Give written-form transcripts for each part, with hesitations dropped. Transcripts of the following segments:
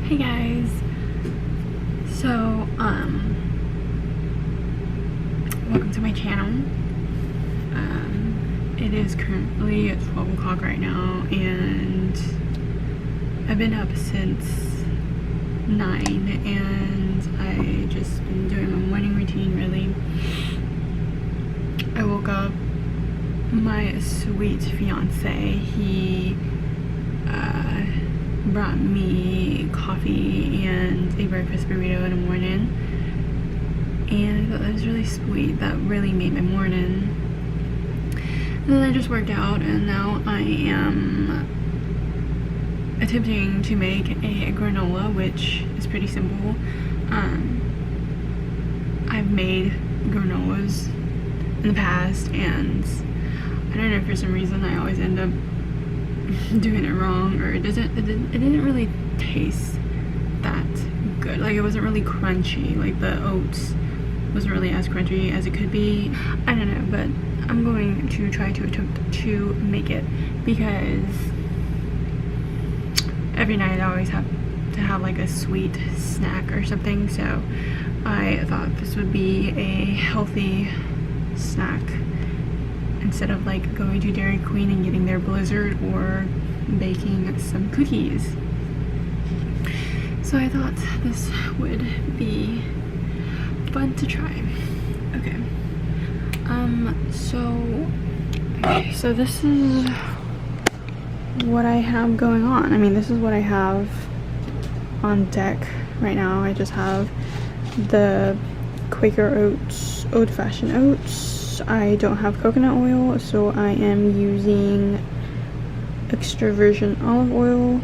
Hey guys, so welcome to my channel. It is currently 12 o'clock right now and I've been up since 9 and I just been doing my morning routine really. I woke up, my sweet fiance, he brought me coffee and a breakfast burrito in the morning, and I thought that was really sweet. That really made my morning. And then I just worked out, and now I am attempting to make a granola, which is pretty simple. I've made granolas in the past, and I don't know, for some reason I always end up doing it wrong, or it didn't really taste that good. Like, it wasn't really crunchy. Like, the oats wasn't really as crunchy as it could be. I don't know, but I'm going to try to attempt to make it, because every night I always have to have like a sweet snack or something, so I thought this would be a healthy snack instead of like going to Dairy Queen and getting their Blizzard or baking some cookies. So I thought this would be fun to try. Okay. So this is what I have going on. I mean, this is what I have on deck right now. I just have the Quaker Oats, old-fashioned oats. I don't have coconut oil, so I am using extra virgin olive oil,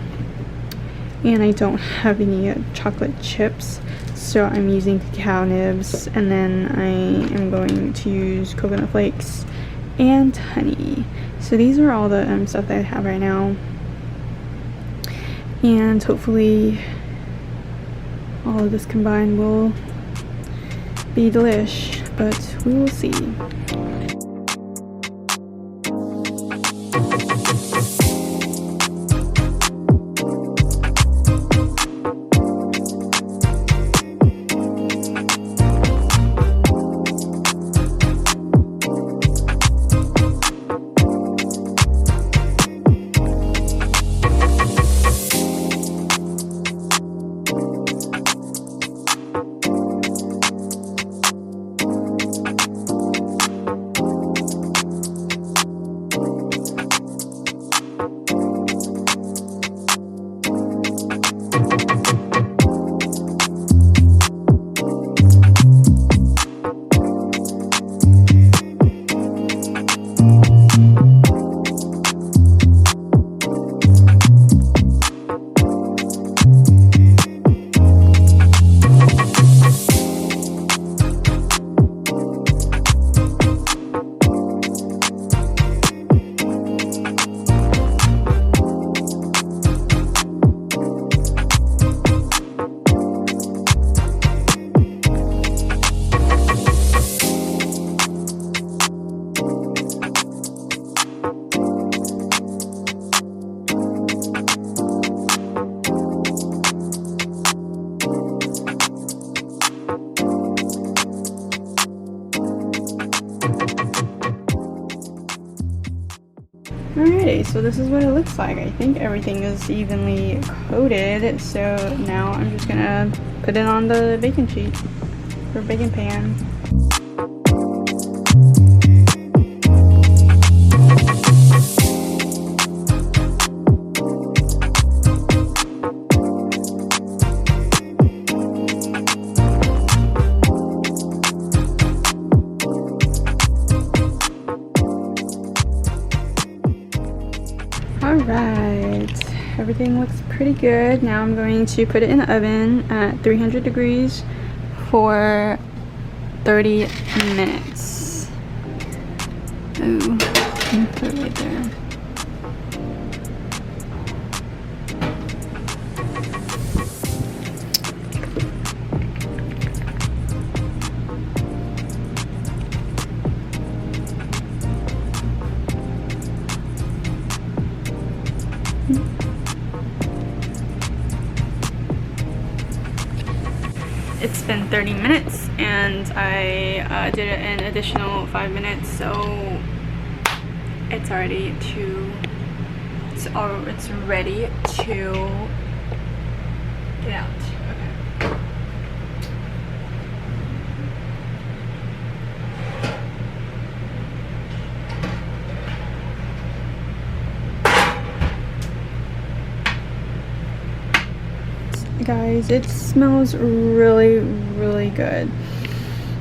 and I don't have any chocolate chips, so I'm using cacao nibs, and then I am going to use coconut flakes and honey. So these are all the stuff that I have right now, and hopefully all of this combined will be delish, but we will see. Alrighty, so this is what it looks like. I think everything is evenly coated, so now I'm just gonna put it on the baking sheet or baking pan. Alright, everything looks pretty good. Now I'm going to put it in the oven at 300 degrees for 30 minutes. Ooh, put it right there. it's been 30 minutes and I did an additional 5 minutes, so it's ready to get out. Okay. Guys, it smells really, really good.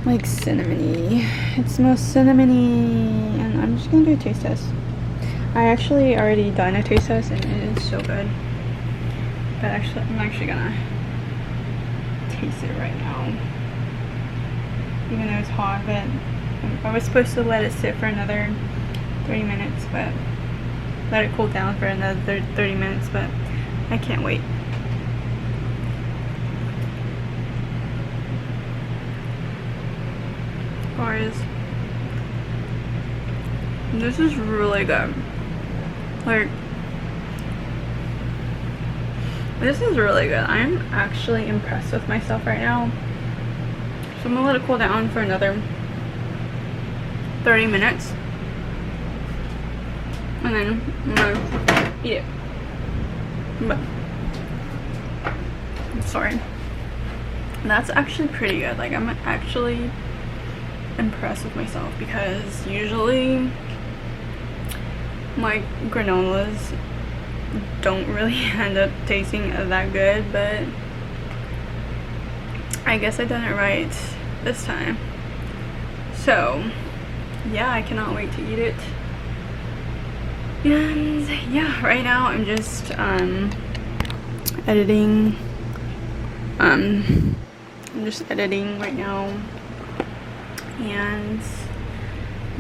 Like cinnamony. It smells cinnamony, and I'm just gonna do a taste test. I actually already done a taste test and it is so good. But I'm actually gonna taste it right now. Even though it's hot, but I was supposed to let it sit for another 30 minutes, but let it cool down for another 30 minutes, but I can't wait. Guys, this is really good. Like, this is really good. I'm actually impressed with myself right now. So I'm gonna let it cool down for another 30 minutes. And then I'm gonna eat it. But, I'm sorry. That's actually pretty good. Like, I'm actually impressed with myself because usually my granolas don't really end up tasting that good, but I guess I done it right this time. So yeah, I cannot wait to eat it. And yeah, right now I'm just editing. I'm just editing right now. And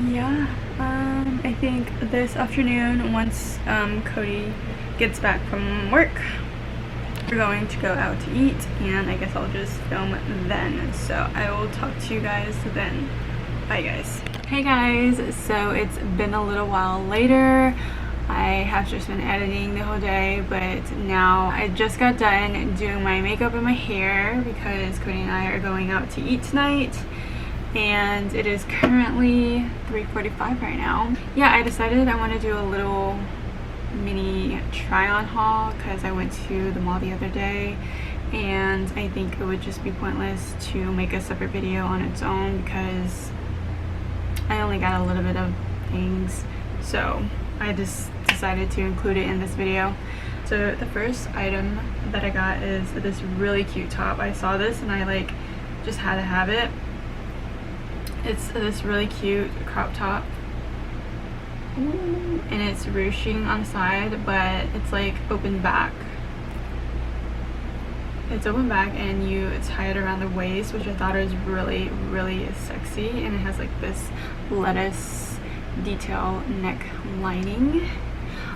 yeah, I think this afternoon, once Cody gets back from work, we're going to go out to eat, and I guess I'll just film then. So I will talk to you guys then. Bye guys. Hey guys, so it's been a little while later. I have just been editing the whole day, but now I just got done doing my makeup and my hair because Cody and I are going out to eat tonight. And it is currently 3:45 right now. Yeah, I decided I want to do a little mini try-on haul because I went to the mall the other day, and I think it would just be pointless to make a separate video on its own because I only got a little bit of things, so I just decided to include it in this video. So the first item that I got is this really cute top. I saw this and I like just had to have it. It's this really cute crop top. Ooh. And it's ruching on the side, but it's like open back. It's open back and you tie it around the waist, which I thought was really, really sexy. And it has like this lettuce detail neck lining.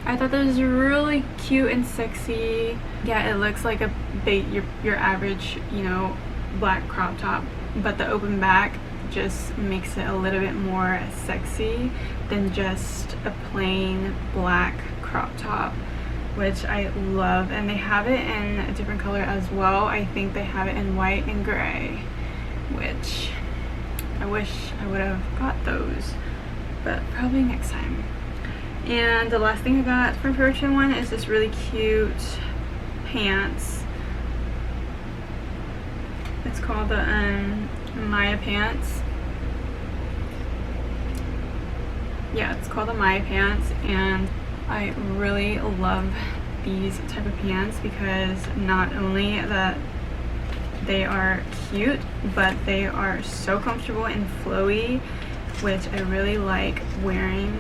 I thought that was really cute and sexy. Yeah, it looks like your average, you know, black crop top, but the open back just makes it a little bit more sexy than just a plain black crop top, which I love. And they have it in a different color as well. I think they have it in white and gray, which I wish I would have got those, but probably next time. And the last thing I got from Tryon one is this really cute pants. It's called the Maya pants. Yeah, it's called the Maya pants, and I really love these type of pants because not only that they are cute, but they are so comfortable and flowy, which I really like wearing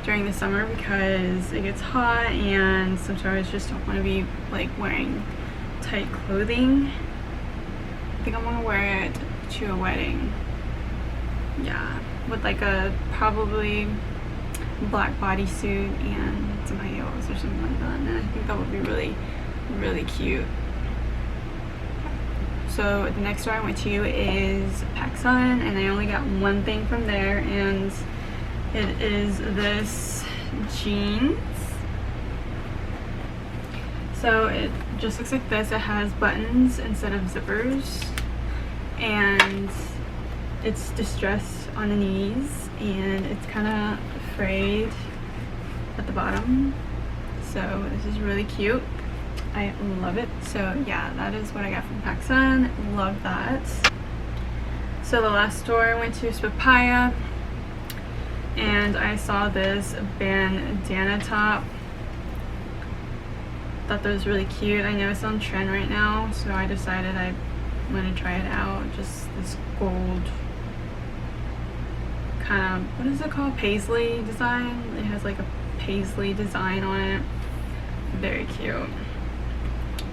during the summer because it gets hot and sometimes I just don't want to be like wearing tight clothing. I think I'm gonna wear it to a wedding. Yeah, with like a probably black bodysuit and some high heels or something like that, and I think that would be really, really cute. So the next store I went to is PacSun, and I only got one thing from there, and it is this jeans. So it just looks like this. It has buttons instead of zippers, and it's distressed on the knees, and it's kind of frayed at the bottom. So this is really cute. I love it. So yeah, that is what I got from PacSun. Love that. So the last store I went to was Papaya, and I saw this bandana top. Thought that was really cute. I know it's on trend right now, so I decided I want to try it out. Just this gold kind of, what is it called? Paisley design. It has like a paisley design on it. Very cute.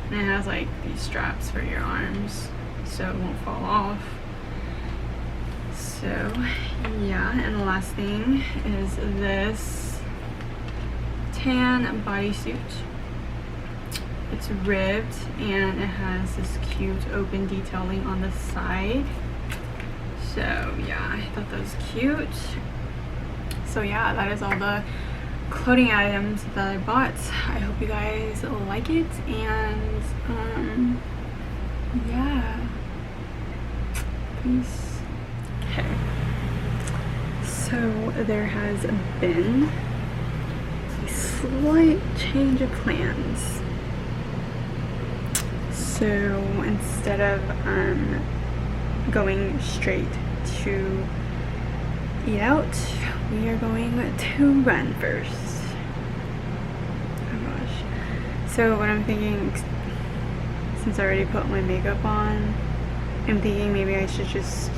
And it has like these straps for your arms so it won't fall off. So yeah, and the last thing is this tan bodysuit. It's ribbed and it has this cute open detailing on the side. So yeah, I thought that was cute. So yeah, that is all the clothing items that I bought. I hope you guys like it, and yeah, peace. Okay, so there has been a slight change of plans. So instead of going straight to eat out, we are going to run first. Oh gosh. So what I'm thinking, since I already put my makeup on, I'm thinking maybe I should just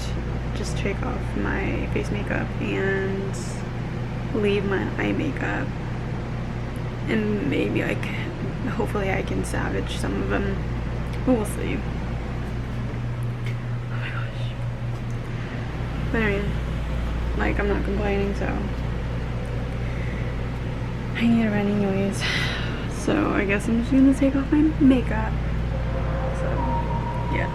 take off my face makeup and leave my eye makeup, and maybe hopefully I can salvage some of them. But we'll see. Oh my gosh. But I mean, like, I'm not complaining, so I need to run anyways. So I guess I'm just gonna take off my makeup. So yeah.